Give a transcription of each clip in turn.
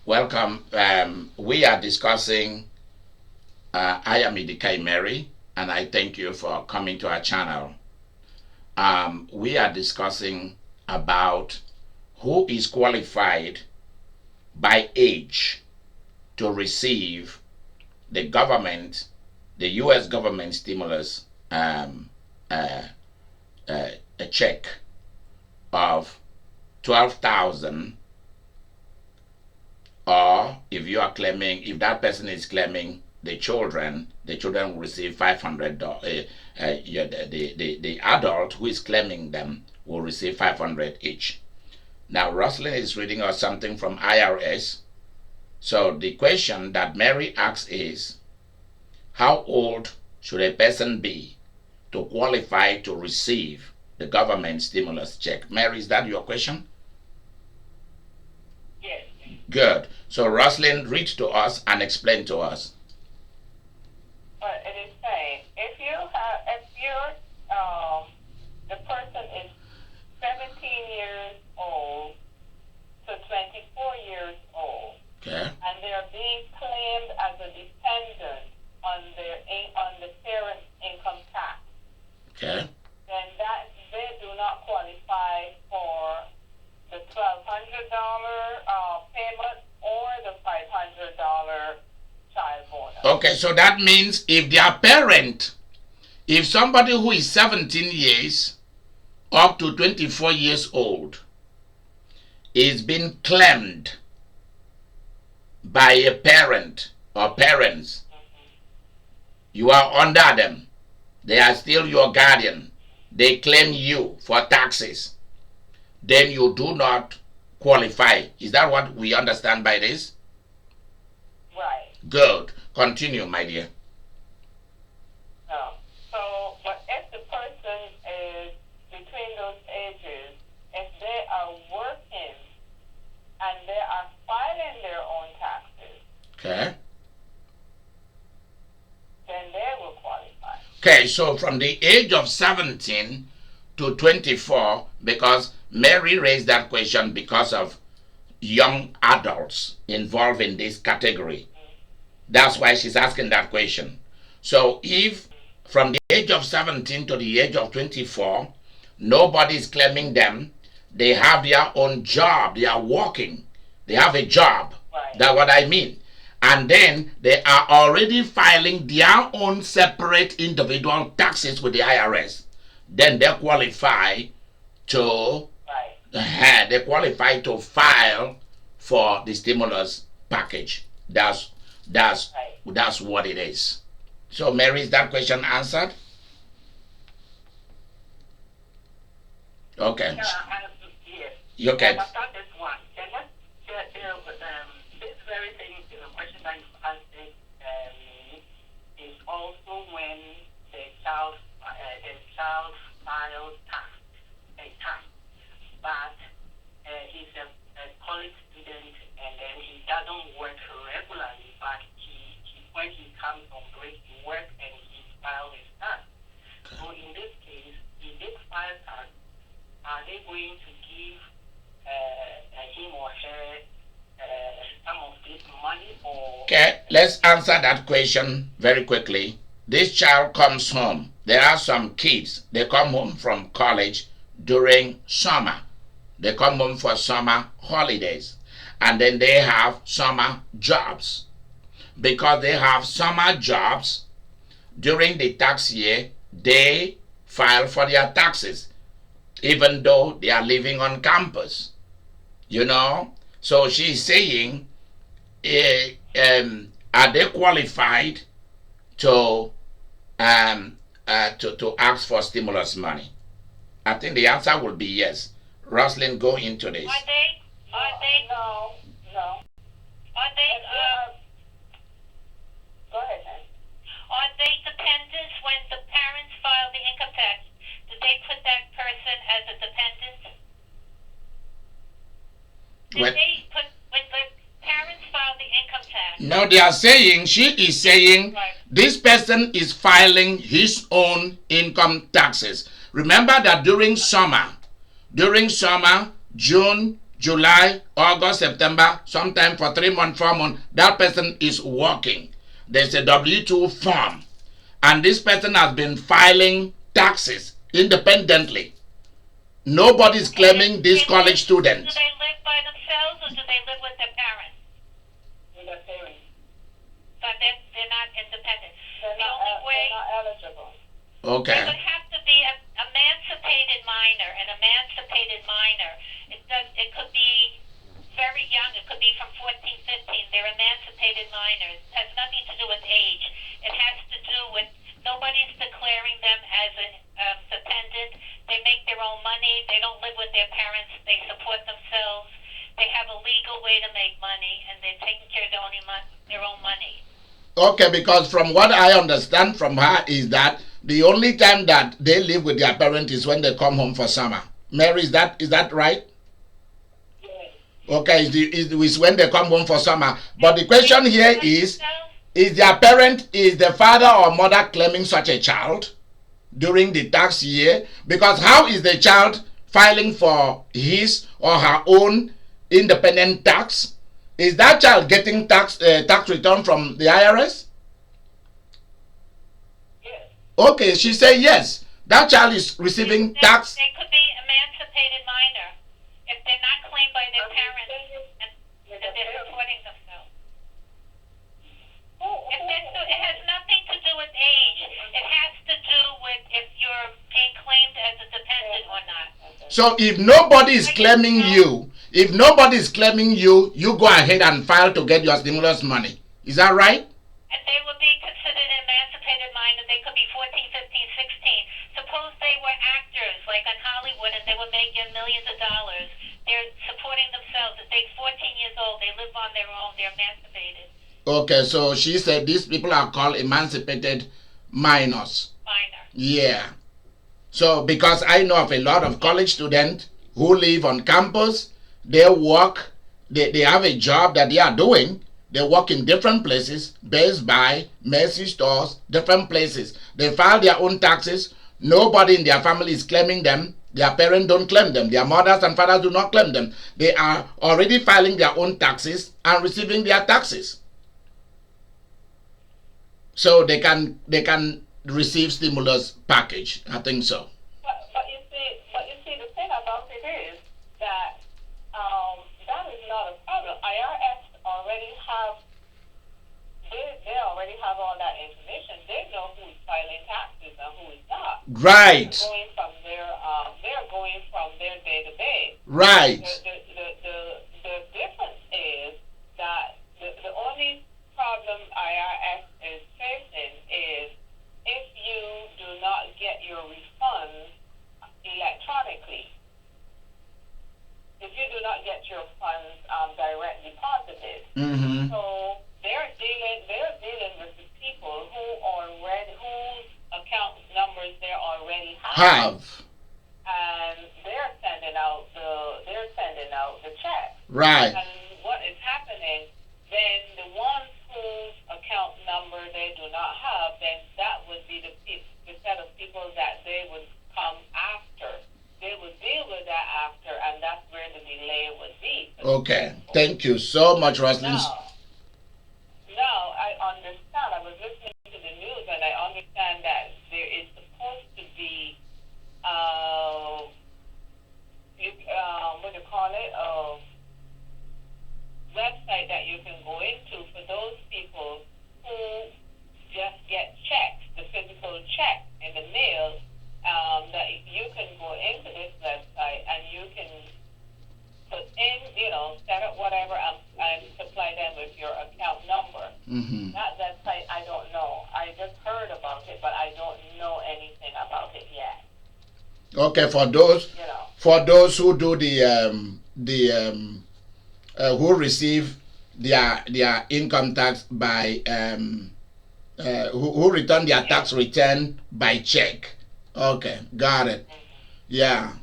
Welcome. We are discussing, I am Idika Imeri, and I thank you for coming to our channel. We are discussing about who is qualified by age to receive the government, the U.S. government stimulus, uh, a check of 12,000, or if you are claiming, if that person is claiming the children will receive $500. Yeah, the adult who is claiming them will receive 500 each. Now, Roslyn is reading us something from IRS. So the question that Mary asks is, how old should a person be to qualify to receive the government stimulus check? Mary, is that your question? Yes. Good. So Roslyn, read to us and explain to us. But it is saying if the person is 17 years old to 24 years old, Okay. and they're being claimed as a dependent on the parent's income tax, Okay. then that they do not qualify for the $1,200 payment or the $500 child bonus. Okay, so that means if their parent, if somebody who is 17 years up to 24 years old is being claimed by a parent or parents, you are under them. They are still your guardian. They claim you for taxes. Then you do not qualify. Is that what we understand by this? Right. Good. Continue, my dear. No. So, but if the person is between those ages, if they are working and they are filing their own taxes, Okay. then they will qualify. Okay, so from the age of 17 to 24, because Mary raised that question because of young adults involved in this category. That's why she's asking that question. So if from the age of 17 to the age of 24, nobody is claiming them, they have their own job, they are working, they have a job. Right. That's what I mean. And then they are already filing their own separate individual taxes with the IRS. Then they qualify to they qualify to file for the stimulus package. That's what it is. So, Mary, is that question answered? Okay. Yes. Okay. But not this one. This very thing, the question that you answered is also when the child files a tax, but he's a college student and then he doesn't work regularly, but when he comes on break, he works and he files his tax. So in this case, he did file tax. Are they going to give him or her some of this money, or? Okay, let's answer that question very quickly. This child comes home. There are some kids, they come home from college during summer. They come home for summer holidays. And then they have summer jobs. Because they have summer jobs, during the tax year, they file for their taxes, even though they are living on campus. You know? So she's saying, are they qualified to to ask for stimulus money? I think the answer will be yes. Roslyn, go into this. Are they? No. Are they? Go ahead, man. Are they dependents when the parents file the income tax? Do they put that person as a dependent? When the parents file the income tax? No, they are saying, she is saying, right, this person is filing his own income taxes. Remember that during summer, June, July, August, September, sometime for 3 months, 4 months, that person is working. There's a W-2 form. And this person has been filing taxes independently. Nobody is claiming this college student. Do they live by themselves or do they live with their parents? With their parents. But they're not independent. They're The only way not eligible. Okay. it would have to be an emancipated minor. An emancipated minor. It could be very young. It could be from 14, 15. They're emancipated minors. It has nothing to do with age. It has to do with nobody's declaring them as a dependent. They make their own money. They don't live with their parents. They support themselves. They have a legal way to make money, and they're taking care of their own money. Okay, because from what I understand from her is that the only time that they live with their parent is when they come home for summer. Mary, is that right? Yes. Okay, is when they come home for summer. But the question here is their parent, is the father or mother claiming such a child during the tax year? Because how is the child filing for his or her own independent tax? Is that child getting tax return from the IRS? Yes. Okay, she said yes. That child is receiving tax. They could be emancipated minor if they're not claimed by their parents and they're supporting themselves. It has nothing to do with age. It has to do with if you're being claimed as a dependent or not. So if nobody is claiming you, you go ahead and file to get your stimulus money. Is that right? And they would be considered emancipated minor. They could be 14, 15, 16. Suppose they were actors like on Hollywood and they were making millions of dollars. They're supporting themselves. If they're 14 years old, they live on their own. They're emancipated. Okay, so she said these people are called emancipated minors. Minor. Yeah. So because I know of a lot of college students who live on campus, they work, they have a job that they are doing. They work in different places, Best Buy, Macy stores, different places. They file their own taxes. Nobody in their family is claiming them. Their parents don't claim them. Their mothers and fathers do not claim them. They are already filing their own taxes and receiving their taxes. So they can receive stimulus package. I think so. But you see, the thing about it is that that is not a problem. IRS already have they already have all that information. They know who is filing taxes and who is not. Right. They're going from their database. Right. The difference is that the only problem IRS is facing is if you do not get your refunds electronically. If you do not get your funds direct deposited. Mm-hmm. So they're dealing with the people whose account numbers they already have. And they're sending out the check. Right. And what is happening, then the ones whose account number they do not have, then that would be the set of people that they would come after. They would deal with that after, and that's where the delay would be. Okay. Thank you so much, Roslyn. Now, I understand. I was listening to the news, and I understand that there is supposed to be, website that you can go into for those people who just get checks, the physical check in the mail. That you can go into this website and you can put in, set up whatever and supply them with your account number. Mm-hmm. That website, I don't know. I just heard about it, but I don't know anything about it yet. Okay, for those who do who receive their income tax by who return their tax return by check. Okay, got it. Yeah,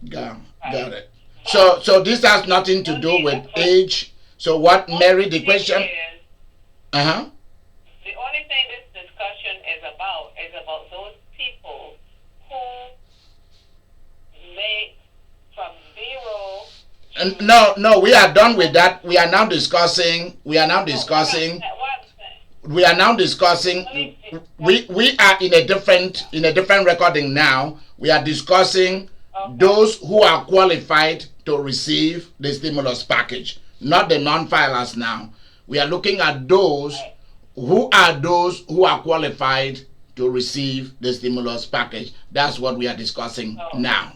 got it. So this has nothing to do with age. So what, Mary? The question. The only thing this discussion is about those people who make from 0 No, we are done with that. We are now discussing. We are now discussing. We are now discussing. We are in a different recording now. We are discussing those who are qualified to receive the stimulus package, not the non-filers now. We are looking at those who are qualified to receive the stimulus package. That's what we are discussing now.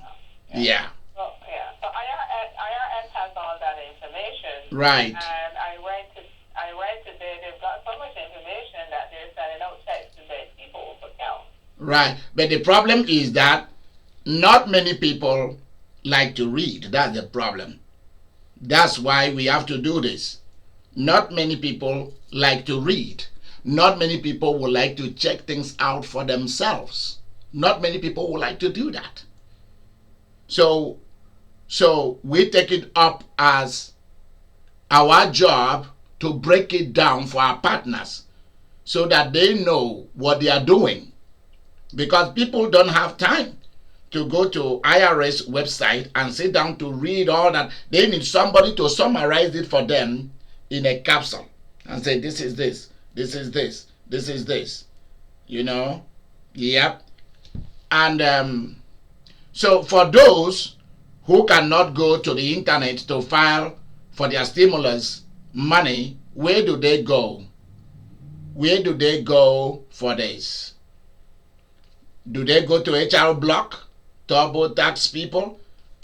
Yeah. So IRS has all that information. Right. And I went today. They've got so much information that they're sending out checks to their people's account. Right. But the problem is that not many people like to read. That's the problem. That's why we have to do this. Not many people like to read. Not many people would like to check things out for themselves. Not many people would like to do that. So we take it up as our job to break it down for our partners so that they know what they are doing. Because people don't have time to go to IRS website and sit down to read all that. They need somebody to summarize it for them in a capsule and say, this is this, this is this, this is this. You know? Yep. And so for those who cannot go to the internet to file for their stimulus money, where do they go? Where do they go for this? Do they go to HR Block, TurboTax people?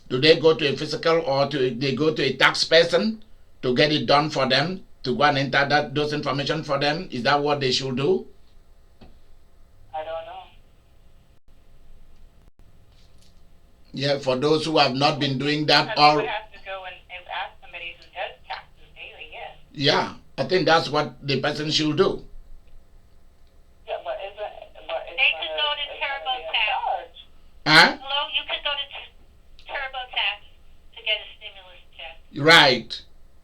Do they go to a physical or they go to a tax person to get it done for them, to go and enter those information for them? Is that what they should do? I don't know. Yeah, for those who have not been doing that, or have to go and ask somebody who does taxes daily. Yes. Yeah, I think that's what the person should do. Yeah, but they could go to TurboTax. Huh? Hello, you could go to TurboTax to get a stimulus check. Right.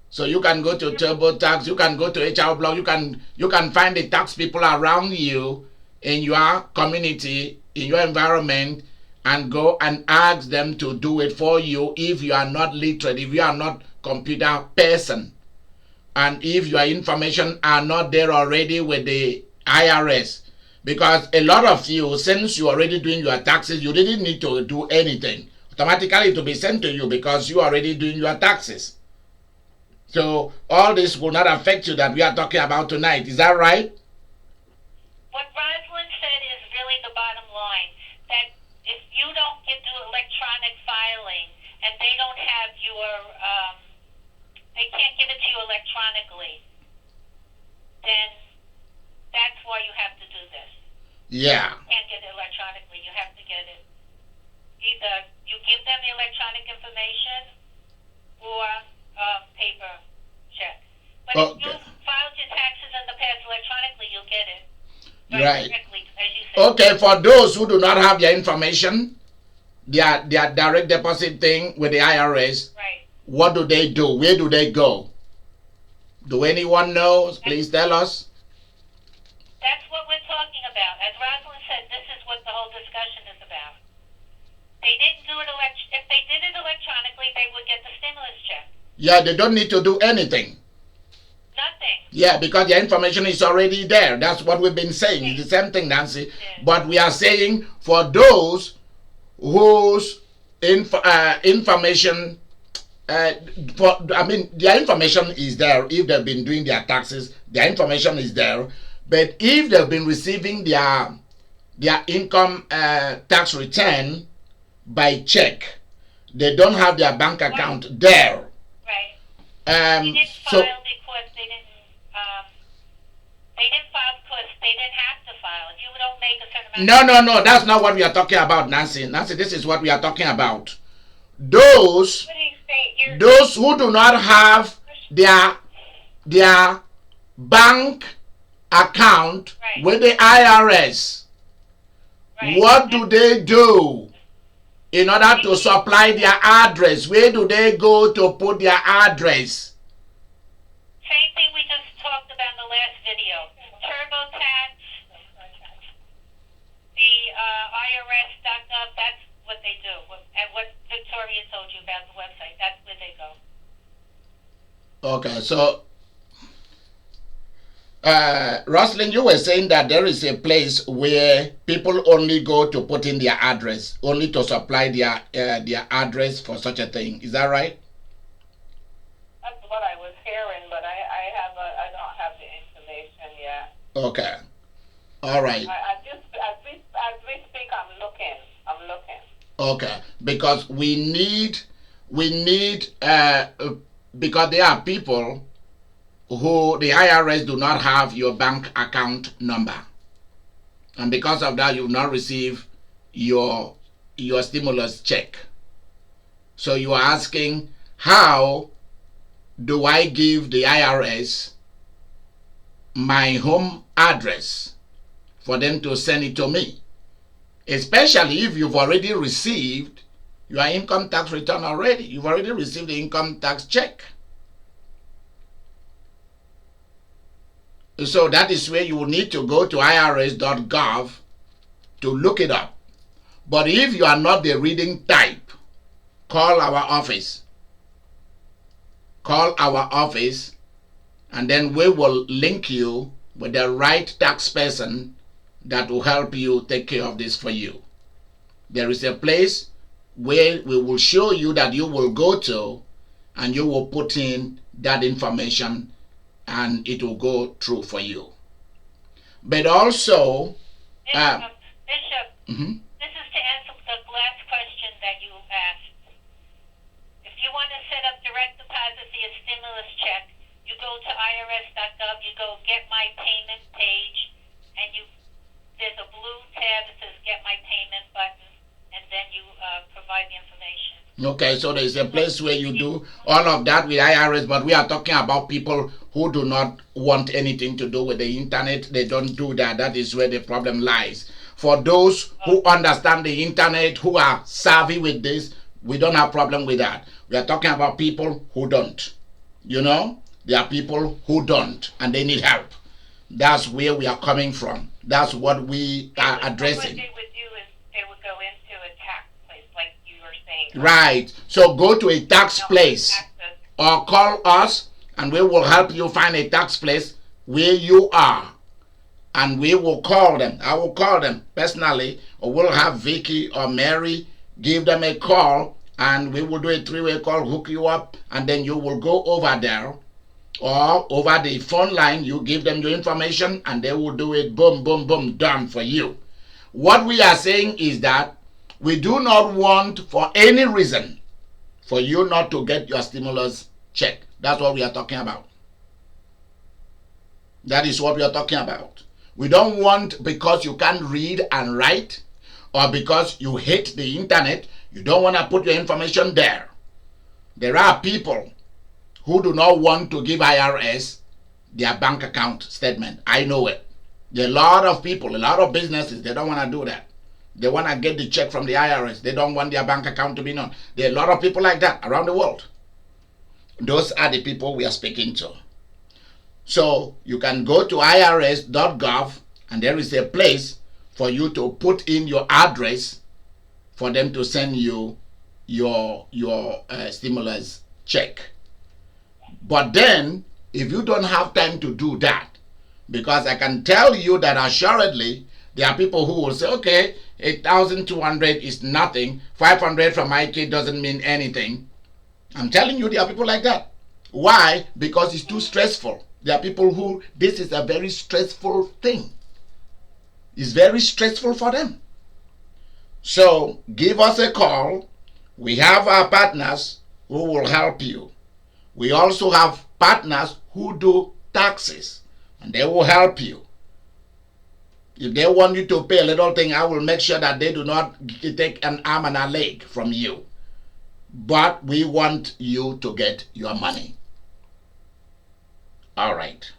So you can go to TurboTax, you can go to HR Block, you can find the tax people around you in your community, in your environment, and go and ask them to do it for you if you are not literate, if you are not computer person, and if your information are not there already with the IRS. Because a lot of you, since you're already doing your taxes, you didn't need to do anything. Automatically it will be sent to you because you're already doing your taxes. So all this will not affect you that we are talking about tonight. Is that right? What Rosalind said is really the bottom line. That if you don't get to electronic filing and they don't have your, they can't give it to you electronically, then that's why you have to do this. Yeah. You can't get it electronically. You have to get it. Either you give them the electronic information or paper check. But if you filed your taxes in the past electronically, you'll get it. Right. Directly, as you said. Okay, for those who do not have their information, their direct deposit thing with the IRS, right. What do they do? Where do they go? Do anyone know? Please tell us. That's what we're talking about. As Rosalind said, this is what the whole discussion is about. They didn't do it if they did it electronically, they would get the stimulus check. Yeah, they don't need to do anything. Nothing. Yeah, because the information is already there. That's what we've been saying. It's the same thing, Nancy. Yeah. But we are saying for those whose information, their information is there. If they've been doing their taxes, their information is there. But if they've been receiving their income tax return by check, they don't have their bank account there. Right. They didn't file because they didn't file because they didn't have to file. If you don't make a certain amount. No. That's not what we are talking about, Nancy. Nancy, this is what we are talking about. Those who do not have their bank account with the IRS, what do they do in order to supply their address? Where do they go to put their address? Same thing we just talked about in the last video. TurboTax, the IRS.gov, that's what they do. And what Victoria told you about the website, that's where they go. Okay, so Roslyn, you were saying that there is a place where people only go to put in their address, only to supply their address for such a thing. Is that right? That's what I was hearing, but I don't have the information yet. Okay. All right. As we speak, I'm looking. Okay, because we need because there are people who the IRS do not have your bank account number, and because of that you will not receive your stimulus check. So you are asking, how do I give the IRS my home address for them to send it to me, especially if you've already received your income tax return already. You've already received the income tax check. So that is where you will need to go to irs.gov to look it up. But if you are not the reading type, call our office. Call our office, and then we will link you with the right tax person that will help you take care of this for you. There is a place where we will show you that you will go to, and you will put in that information, and it will go through for you. But also, Bishop, mm-hmm. This is to answer the last question that you asked. If you want to set up direct deposit for your stimulus check, you go to irs.gov, you go Get My Payment page, and there's a blue tab that says Get My Payment button, and then you provide the information. Okay, so there's a place where you do all of that with IRS, but we are talking about people who do not want anything to do with the internet. They don't do that. That is where the problem lies. For those who understand the internet, who are savvy with this, we don't have problem with that. We are talking about people who don't. You know, there are people who don't, and they need help. That's where we are coming from. That's what we are addressing. What they would do is they would go into a tax place, like you were saying. Right. So go to a tax place or call us, and we will help you find a tax place where you are. And we will call them. I will call them personally, or we'll have Vicky or Mary give them a call, and we will do a three-way call, hook you up, and then you will go over there, or over the phone line, you give them your information, and they will do it, boom, boom, boom, done for you. What we are saying is that we do not want, for any reason, for you not to get your stimulus check. That's what we are talking about. That is what we are talking about. We don't want, because you can't read and write, or because you hate the internet, you don't want to put your information there. There are people who do not want to give IRS their bank account statement. I know it. There are a lot of people, a lot of businesses, they don't want to do that. They want to get the check from the IRS. They don't want their bank account to be known. There are a lot of people like that around the world. Those are the people we are speaking to. So you can go to irs.gov, and there is a place for you to put in your address for them to send you your stimulus check. But then, if you don't have time to do that, because I can tell you that assuredly, there are people who will say, okay, 8,200 is nothing, 500 from my kid doesn't mean anything. I'm telling you, there are people like that. Why? Because it's too stressful. There are people who, this is a very stressful thing. It's very stressful for them. So give us a call. We have our partners who will help you. We also have partners who do taxes, and they will help you. If they want you to pay a little thing, I will make sure that they do not take an arm and a leg from you. But we want you to get your money. All right.